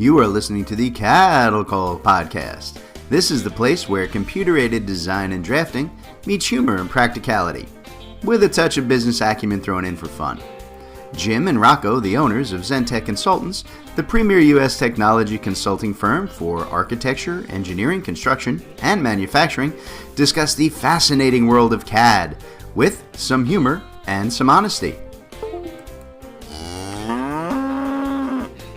You are listening to the CAD Call podcast. This is the place where computer-aided design and drafting meets humor and practicality, with a touch of business acumen thrown in for fun. Jim and Rocco, the owners of Zentech Consultants, the premier U.S. technology consulting firm for architecture, engineering, construction, and manufacturing, discuss the fascinating world of CAD with some humor and some honesty.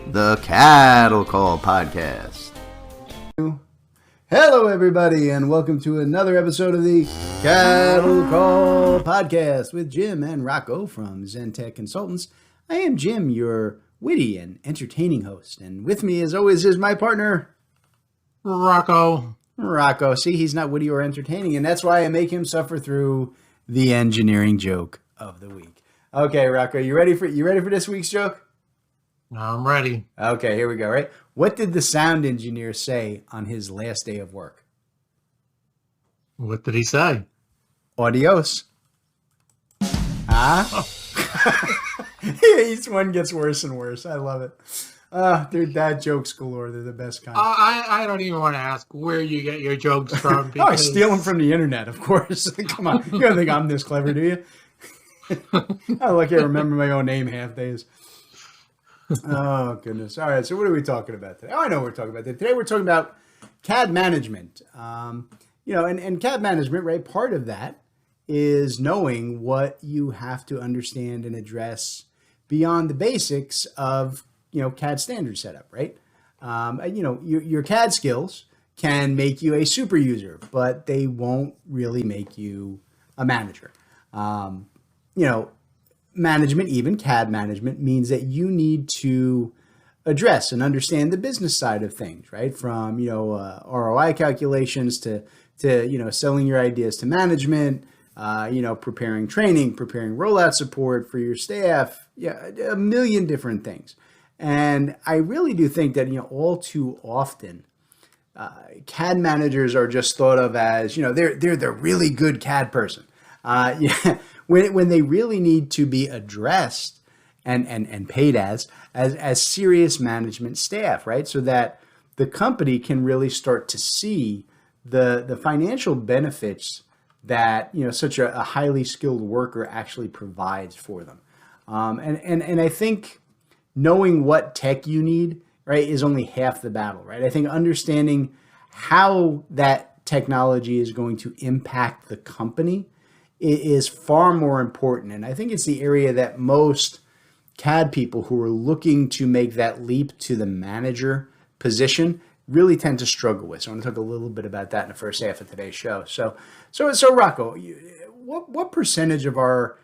The CAD Call podcast. Hello, everybody, and welcome to another episode of the CAD Call podcast with Jim and Rocco from Zentech Consultants. I am Jim, your witty and entertaining host, and with me, as always, is my partner, Rocco. See, he's not witty or entertaining, and that's why I make him suffer through the engineering joke of the week. Okay, Rocco, you ready for this week's joke? I'm ready. Okay, here we go, right? What did the sound engineer say on his last day of work? What did he say? Adios. Ah? Each one gets worse and worse. I love it. They're dad jokes galore. They're the best kind. I don't even want to ask where you get your jokes from. Oh, I steal them from the internet, of course. Come on. You don't think I'm this clever, do you? I lucky I remember my own name half days. Oh, goodness. All right. So what are we talking about today? Oh, I know what we're talking about today. Today we're talking about CAD management. And CAD management, right? Part of that is knowing what you have to understand and address beyond the basics of, CAD standard setup, right? Your CAD skills can make you a super user, but they won't really make you a manager. Management, even CAD management, means that you need to address and understand the business side of things, right? From, ROI calculations to selling your ideas to management, preparing training, preparing rollout support for your staff, a million different things. And I really do think that, all too often, CAD managers are just thought of as, they're the really good CAD person. When they really need to be addressed and paid as serious management staff, right? So that the company can really start to see the financial benefits that, such a highly skilled worker actually provides for them. And I think knowing what tech you need, right, is only half the battle, right? I think understanding how that technology is going to impact the company is far more important. And I think it's the area that most CAD people who are looking to make that leap to the manager position really tend to struggle with. So I want to talk a little bit about that in the first half of today's show. So Rocco, what percentage of our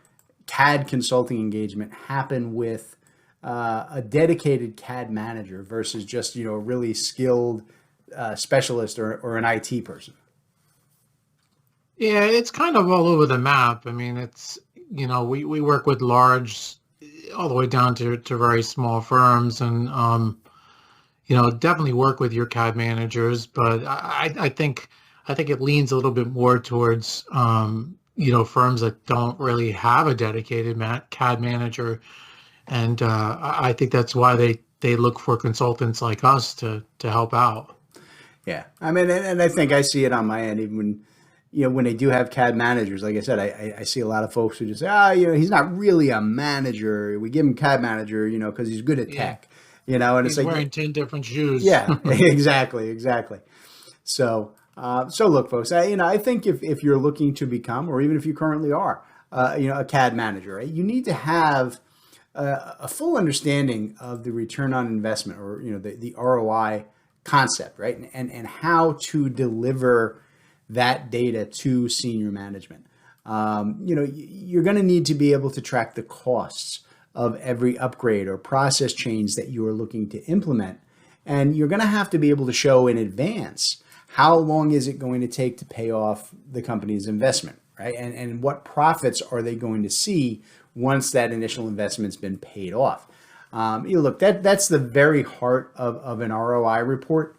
CAD consulting engagement happen with a dedicated CAD manager versus just, a really skilled specialist or an IT person? Yeah, it's kind of all over the map. I mean, it's, we work with large, all the way down to very small firms, and, definitely work with your CAD managers. But I think it leans a little bit more towards, firms that don't really have a dedicated CAD manager. And I think that's why they look for consultants like us to help out. Yeah. I mean, and I think I see it on my end, even when they do have CAD managers. Like I said, I see a lot of folks who just say, he's not really a manager. We give him CAD manager, because he's good at tech, and he's it's like wearing 10 different shoes. Yeah, exactly. So look, folks, I think if you're looking to become, or even if you currently are, a CAD manager, right, you need to have a full understanding of the return on investment, or, the ROI concept, right? And how to deliver that data to senior management. You're going to need to be able to track the costs of every upgrade or process change that you are looking to implement. And you're going to have to be able to show in advance how long is it going to take to pay off the company's investment, right? And what profits are they going to see once that initial investment's been paid off. Look, that's the very heart of an ROI report.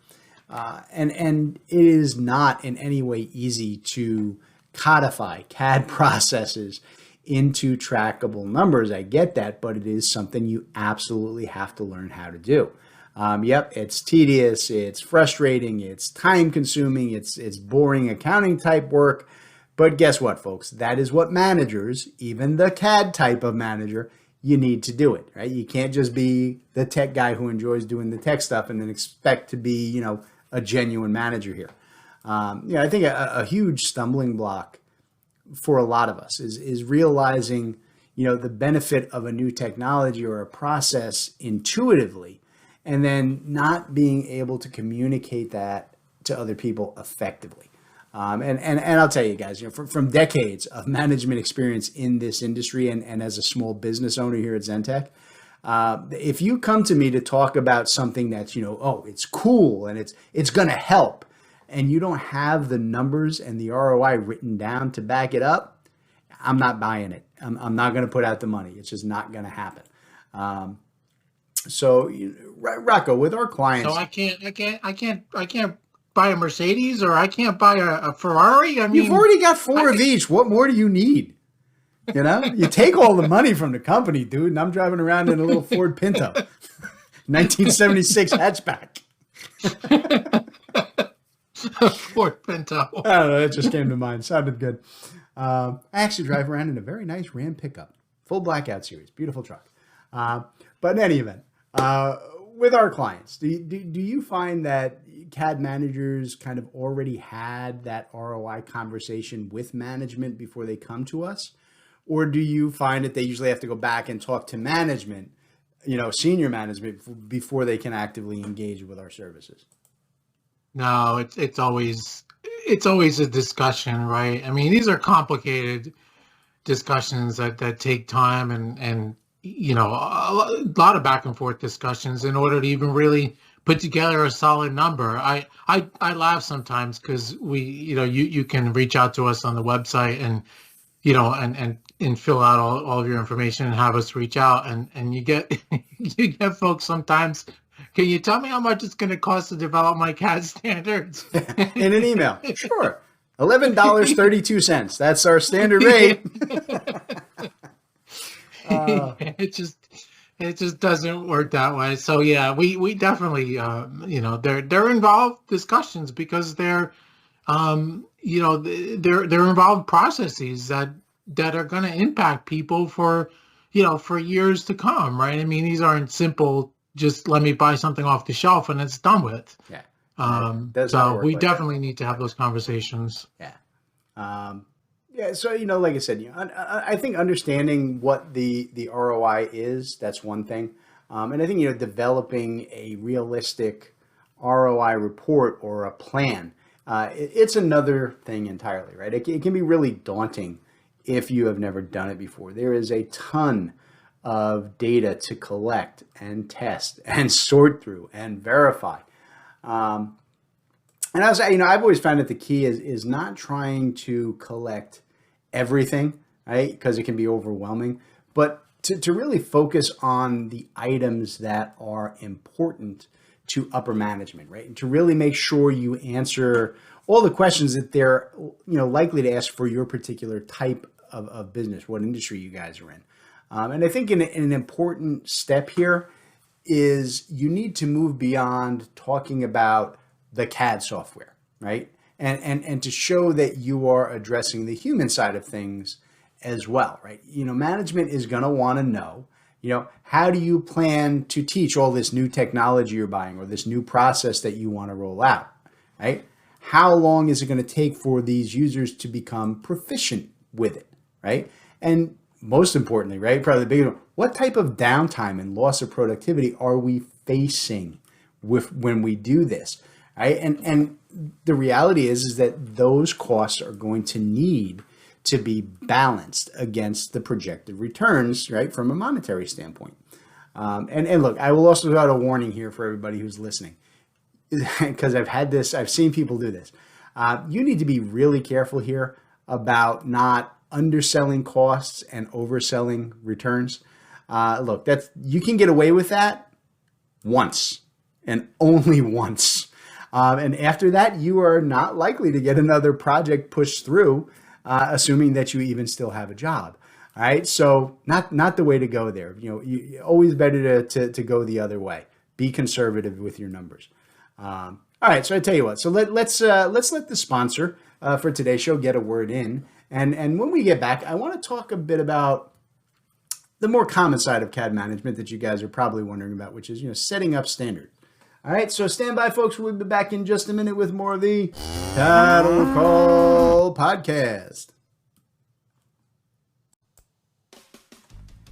And it is not in any way easy to codify CAD processes into trackable numbers. I get that, but it is something you absolutely have to learn how to do. Yep, it's tedious, it's frustrating, it's time consuming, it's boring accounting type work. But guess what, folks? That is what managers, even the CAD type of manager, you need to do it, right? You can't just be the tech guy who enjoys doing the tech stuff and then expect to be, a genuine manager here. I think a huge stumbling block for a lot of us is realizing, the benefit of a new technology or a process intuitively, and then not being able to communicate that to other people effectively. And I'll tell you guys, from decades of management experience in this industry and as a small business owner here at Zentech, if you come to me to talk about something that's, oh, it's cool and it's going to help, and you don't have the numbers and the ROI written down to back it up, I'm not buying it. I'm not going to put out the money. It's just not going to happen. So, Rocco, with our clients, So I can't buy a Mercedes, or I can't buy a Ferrari. I you've mean, already got four of each. What more do you need? You take all the money from the company, dude, and I'm driving around in a little Ford Pinto, 1976 hatchback. Ford Pinto. I don't know. That just came to mind. Sounded good. I actually drive around in a very nice Ram pickup, full blackout series, beautiful truck. But in any event, with our clients, do you find that CAD managers kind of already had that ROI conversation with management before they come to us? Or do you find that they usually have to go back and talk to management, senior management, before they can actively engage with our services? No, it's always a discussion, right? I mean, these are complicated discussions that take time, and a lot of back and forth discussions in order to even really put together a solid number. I laugh sometimes because you can reach out to us on the website, and and fill out all of your information and have us reach out, and you get you get folks sometimes. Can you tell me how much it's going to cost to develop my CAD standards? In an email? Sure. $11.32. That's our standard rate. It just doesn't work that way. So yeah, we definitely they're involved discussions, because they're they're involved processes that are going to impact people for for years to come, right? I mean, these aren't simple, just let me buy something off the shelf and it's done with. Yeah. So we definitely need to have those conversations. Yeah. Yeah. So, like I said, I think understanding what the ROI is, that's one thing. And I think, developing a realistic ROI report or a plan, it's another thing entirely, right? It can be really daunting if you have never done it before. There is a ton of data to collect and test and sort through and verify. And I was, I've always found that the key is not trying to collect everything, right? Because it can be overwhelming, but to really focus on the items that are important to upper management, right? And to really make sure you answer all the questions that they're, likely to ask for your particular type of business, what industry you guys are in. And I think an important step here is you need to move beyond talking about the CAD software, right? And to show that you are addressing the human side of things as well, right? Management is going to want to know, how do you plan to teach all this new technology you're buying or this new process that you want to roll out, right? How long is it going to take for these users to become proficient with it, right? And most importantly, right, probably the big one, what type of downtime and loss of productivity are we facing when we do this, right? And the reality is that those costs are going to need to be balanced against the projected returns, right, from a monetary standpoint. And look, I will also put out a warning here for everybody who's listening, because I've seen people do this. You need to be really careful here about not underselling costs and overselling returns. Look, you can get away with that once and only once. And after that, you are not likely to get another project pushed through, assuming that you even still have a job. All right. So not the way to go there. You always better to go the other way. Be conservative with your numbers. All right, so I tell you what. So let's let the sponsor for today's show get a word in, and when we get back, I want to talk a bit about the more common side of CAD management that you guys are probably wondering about, which is setting up standard. All right, so stand by, folks. We'll be back in just a minute with more of the Cattle Call Podcast.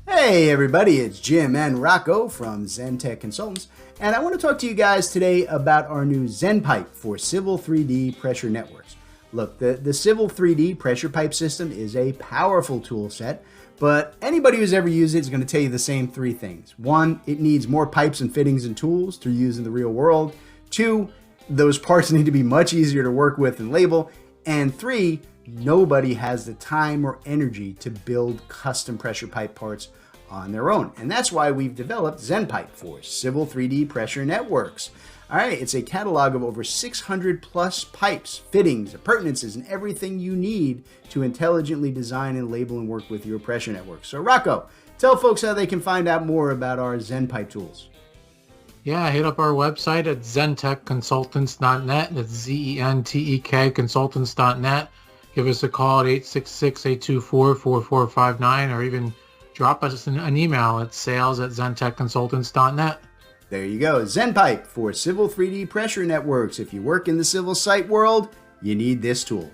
Hey everybody, it's Jim and Rocco from ZenTech Consultants, and I want to talk to you guys today about our new Zen Pipe for Civil 3D pressure networks. Look, the Civil 3D pressure pipe system is a powerful tool set, but anybody who's ever used it is going to tell you the same three things. One, it needs more pipes and fittings and tools to use in the real world. Two, those parts need to be much easier to work with and label. And three, nobody has the time or energy to build custom pressure pipe parts on their own. And that's why we've developed ZenPipe for Civil 3D pressure networks. All right, it's a catalog of over 600 plus pipes, fittings, appurtenances, and everything you need to intelligently design and label and work with your pressure network. So Rocco, tell folks how they can find out more about our ZenPipe tools. Yeah, hit up our website at zentechconsultants.net. That's ZENTEK consultants.net. Give us a call at 866-824-4459, or even drop us an email at sales@zentechconsultants.net. There you go. ZenPipe for Civil 3D pressure networks. If you work in the civil site world, you need this tool.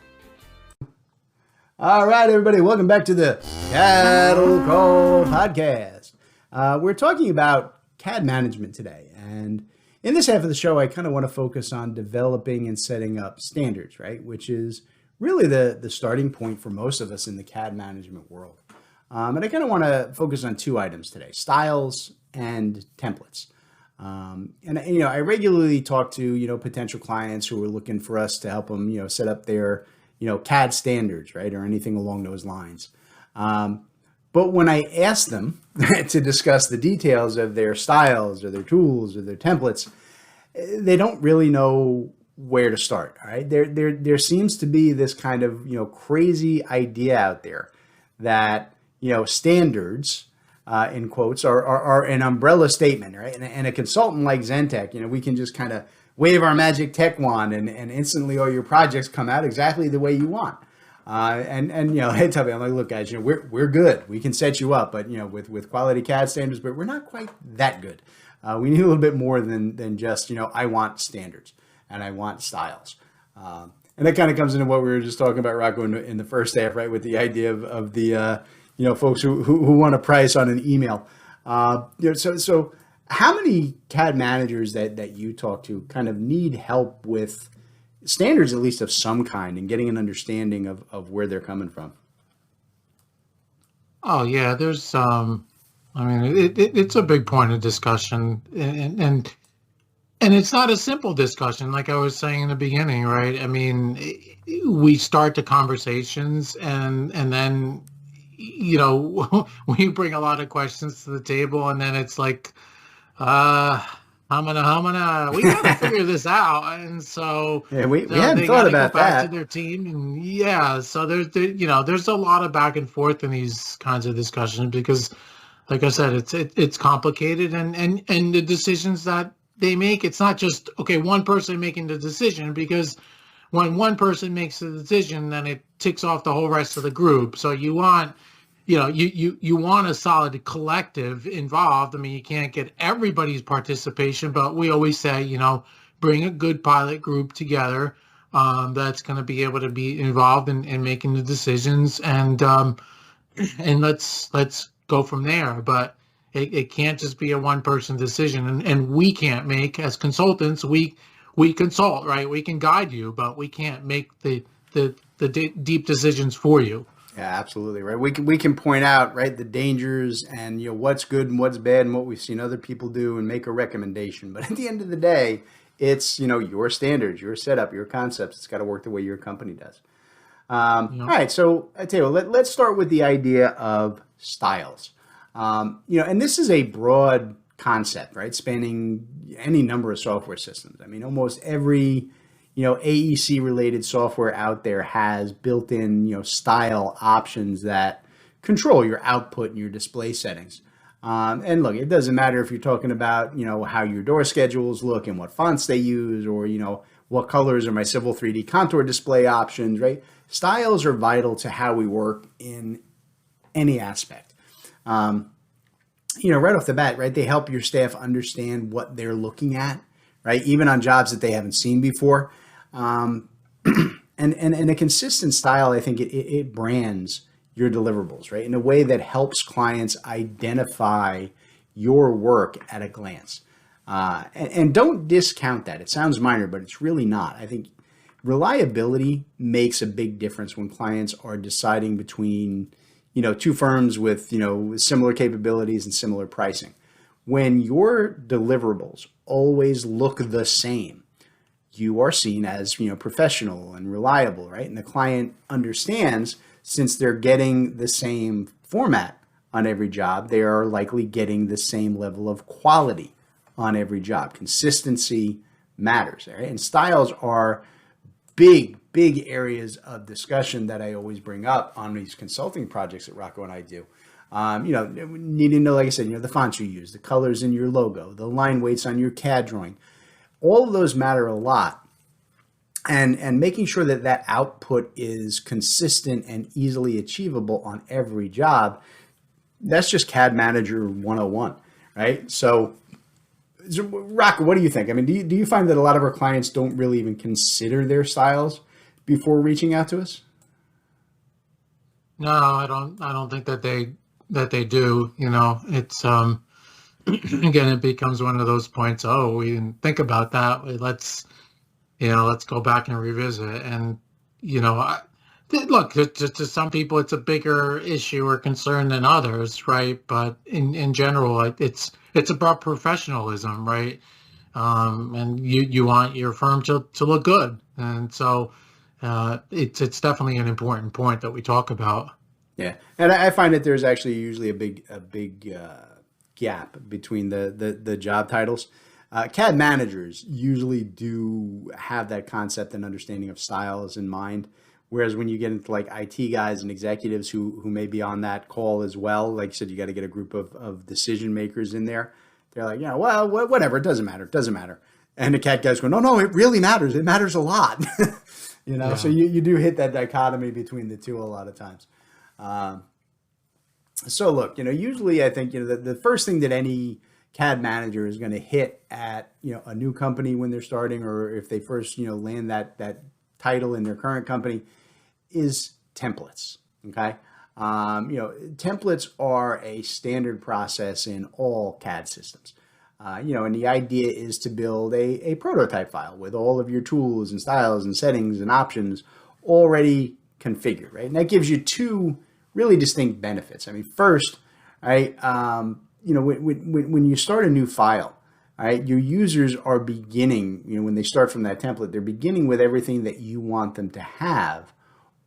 All right, everybody, welcome back to the Cattle Call Podcast. We're talking about CAD management today. And in this half of the show, I kind of want to focus on developing and setting up standards, right? Which is really the starting point for most of us in the CAD management world. And I kind of want to focus on two items today, styles and templates. I regularly talk to, potential clients who are looking for us to help them, set up their, CAD standards, right? Or anything along those lines. But when I ask them to discuss the details of their styles or their tools or their templates, they don't really know where to start. All right. There seems to be this kind of, crazy idea out there that, standards, in quotes, are an umbrella statement, right? And a consultant like ZenTech, we can just kind of wave our magic tech wand and instantly all your projects come out exactly the way you want. They tell me, I'm like, look, guys, we're good. We can set you up, but with quality CAD standards, but we're not quite that good. We need a little bit more than just, I want standards and I want styles. And that kind of comes into what we were just talking about, Rocco, in the first half, right? With the idea of the folks who want a price on an email. So how many CAD managers that you talk to kind of need help with standards, at least of some kind, and getting an understanding of where they're coming from? Oh yeah, there's it's a big point of discussion, and it's not a simple discussion, like I was saying in the beginning, right? I mean, we start the conversations and then we bring a lot of questions to the table, and then it's like, hamana, we gotta figure this out. And so yeah, we hadn't thought about go back that to their team, and so there's a lot of back and forth in these kinds of discussions because, like I said, it's complicated, and the decisions that they make, it's not just one person making the decision, because when one person makes the decision, then it ticks off the whole rest of the group. So you want you want a solid collective involved. I mean, you can't get everybody's participation, but we always say, bring a good pilot group together that's going to be able to be involved in making the decisions, and let's go from there. But it can't just be a one person decision, and we can't make, as consultants, we consult, right? We can guide you, but we can't make the deep decisions for you. Yeah, absolutely, right. We can point out, right, the dangers and what's good and what's bad and what we've seen other people do and make a recommendation. But at the end of the day, it's your standards, your setup, your concepts. It's got to work the way your company does. All right, so I tell you what, let's start with the idea of styles. And this is a broad concept, right, spanning any number of software systems. I mean, almost every AEC related software out there has built-in, style options that control your output and your display settings. And look, it doesn't matter if you're talking about, how your door schedules look and what fonts they use, or, what colors are my Civil 3D contour display options, right? Styles are vital to how we work in any aspect. Right off the bat, right, they help your staff understand what they're looking at, right? Even on jobs that they haven't seen before. And a consistent style, I think it brands your deliverables, right, in a way that helps clients identify your work at a glance. And don't discount that. It sounds minor, but it's really not. I think reliability makes a big difference when clients are deciding between, two firms with, similar capabilities and similar pricing. When your deliverables always look the same, you are seen as, professional and reliable, right? And the client understands, since they're getting the same format on every job, they are likely getting the same level of quality on every job. Consistency matters, right? And styles are big areas of discussion that I always bring up on these consulting projects that Rocco and I do. Needing to know, like I said, the fonts you use, the colors in your logo, the line weights on your CAD drawing. All of those matter a lot. And making sure that that output is consistent and easily achievable on every job, that's just CAD Manager 101, right? So, Rocco, what do you think? I mean, do you find that a lot of our clients don't really even consider their styles before reaching out to us? No, I don't think that they do. It's again, it becomes one of those points. Oh, we didn't think about that. Let's go back and revisit. And look, to some people, it's a bigger issue or concern than others, right? But in general, it's about professionalism, right? And you want your firm to look good, and so it's definitely an important point that we talk about. Yeah, and I find that there's actually usually a big gap between the job titles. CAD managers usually do have that concept and understanding of styles in mind. Whereas when you get into like IT guys and executives who may be on that call as well, like you said, you got to get a group of decision makers in there. They're like, well, whatever, it doesn't matter. It doesn't matter. And the CAD guys go, no, it really matters. It matters a lot. Yeah. So you do hit that dichotomy between the two a lot of times. So look, usually I think, the first thing that any CAD manager is going to hit at, a new company when they're starting, or if they first, land that title in their current company, is templates. Okay. Templates are a standard process in all CAD systems. And the idea is to build a prototype file with all of your tools and styles and settings and options already configured, right? And that gives you two really distinct benefits. I mean, first, right, when you start a new file, right, your users are beginning, when they start from that template, they're beginning with everything that you want them to have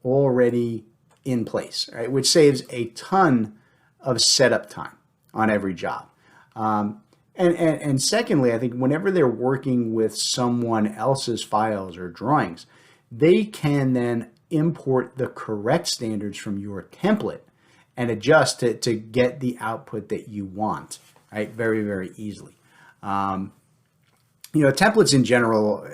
already in place, right, which saves a ton of setup time on every job. And secondly, I think whenever they're working with someone else's files or drawings, they can then import the correct standards from your template and adjust to get the output that you want, right? Very, very easily. Templates in general,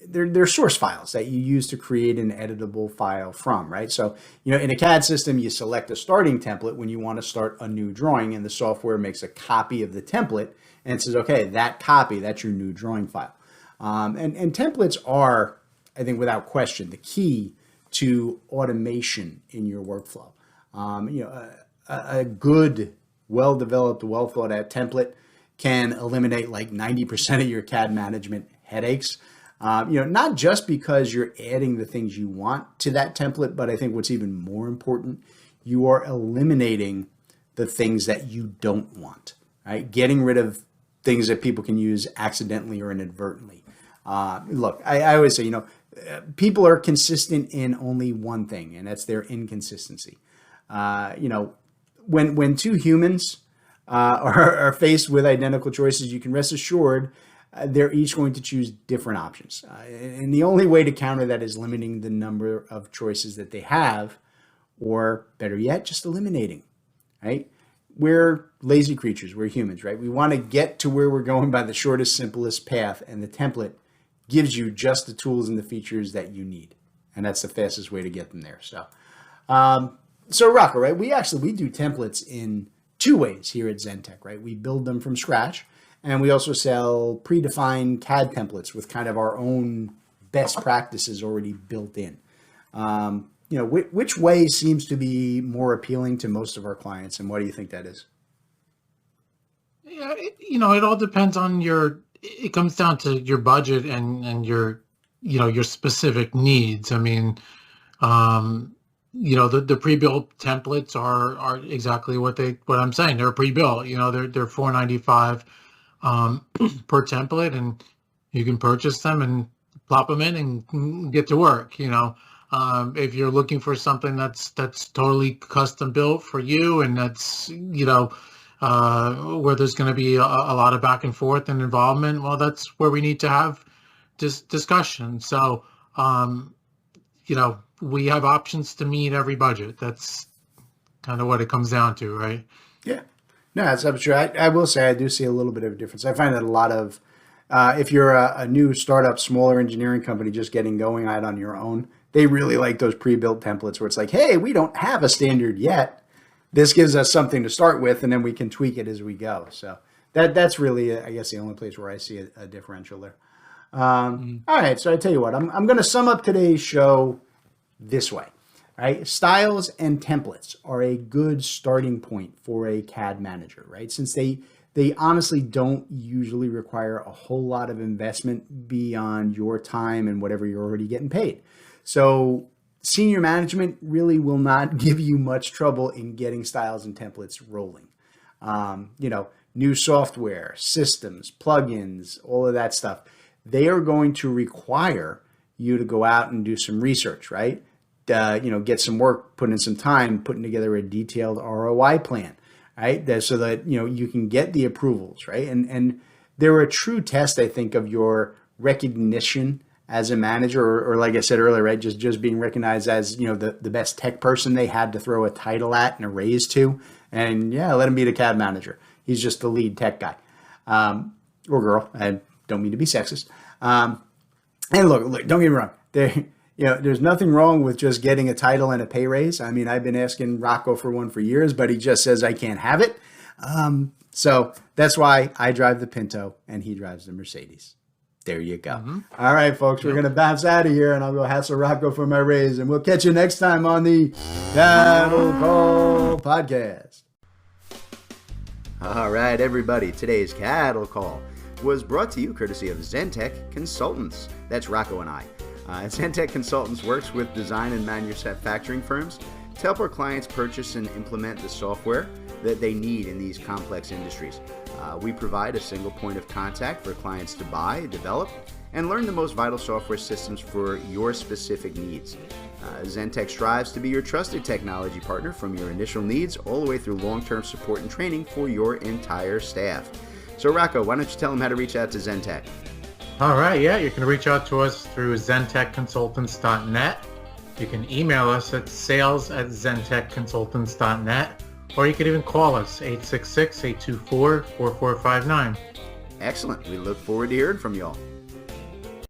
they're source files that you use to create an editable file from, right? So, in a CAD system, you select a starting template when you want to start a new drawing, and the software makes a copy of the template and says, okay, that copy, that's your new drawing file. And templates are, I think, without question, the key to automation in your workflow. A good, well-developed, well-thought-out template can eliminate like 90% of your CAD management headaches. Not just because you're adding the things you want to that template, but I think what's even more important, you are eliminating the things that you don't want, right? Getting rid of things that people can use accidentally or inadvertently. Look, I always say, people are consistent in only one thing, and that's their inconsistency. When two humans are faced with identical choices, you can rest assured they're each going to choose different options. And the only way to counter that is limiting the number of choices that they have, or better yet, just eliminating, right? we're lazy creatures. We're humans, right? We want to get to where we're going by the shortest, simplest path, and the template gives you just the tools and the features that you need, and that's the fastest way to get them there. So Rocco, right? We do templates in two ways here at Zentech, right? We build them from scratch, and we also sell predefined CAD templates with kind of our own best practices already built in. Which way seems to be more appealing to most of our clients, and why do you think that is? Yeah, it all depends on it comes down to your budget and your specific needs. I mean, the pre-built templates are exactly what I'm saying. They're pre-built. They're $4.95 per template, and you can purchase them and plop them in and get to work. If you're looking for something that's totally custom built for you, and that's where there's going to be a lot of back and forth and involvement, well, that's where we need to have this discussion. So we have options to meet every budget. That's kind of what it comes down to, right? Yeah. No, that's true. I will say I do see a little bit of a difference. I find that a lot of, if you're a new startup, smaller engineering company just getting going out on your own, they really like those pre-built templates where it's like, hey, we don't have a standard yet. This gives us something to start with, and then we can tweak it as we go. So that's really, I guess, the only place where I see a differential there. All right, so I tell you what, I'm going to sum up today's show this way. Right? Styles and templates are a good starting point for a CAD manager, right? Since they honestly don't usually require a whole lot of investment beyond your time and whatever you're already getting paid. So senior management really will not give you much trouble in getting styles and templates rolling. New software, systems, plugins, all of that stuff, they are going to require you to go out and do some research, right? Get some work, put in some time, putting together a detailed ROI plan, right? So that, you can get the approvals, right? And they're a true test, I think, of your recognition as a manager, or like I said earlier, right? Just being recognized as, the best tech person they had to throw a title at and a raise to. And yeah, let him be the CAD manager. He's just the lead tech guy, or girl. I don't mean to be sexist. And look, don't get me wrong. There's nothing wrong with just getting a title and a pay raise. I mean, I've been asking Rocco for one for years, but he just says I can't have it. So that's why I drive the Pinto and he drives the Mercedes. There you go. Mm-hmm. All right, folks, we're going to bounce out of here, and I'll go hassle Rocco for my raise, and we'll catch you next time on the CAD Call Podcast. All right, everybody, today's CAD Call was brought to you courtesy of Zentech Consultants. That's Rocco and I. Zentech Consultants works with design and manufacturing firms to help our clients purchase and implement the software that they need in these complex industries. We provide a single point of contact for clients to buy, develop, and learn the most vital software systems for your specific needs. Zentech strives to be your trusted technology partner from your initial needs all the way through long-term support and training for your entire staff. So Rocco, why don't you tell them how to reach out to Zentech? All right, yeah, you can reach out to us through zentechconsultants.net. You can email us at sales@zentechconsultants.net, or you can even call us, 866-824-4459. Excellent. We look forward to hearing from you all.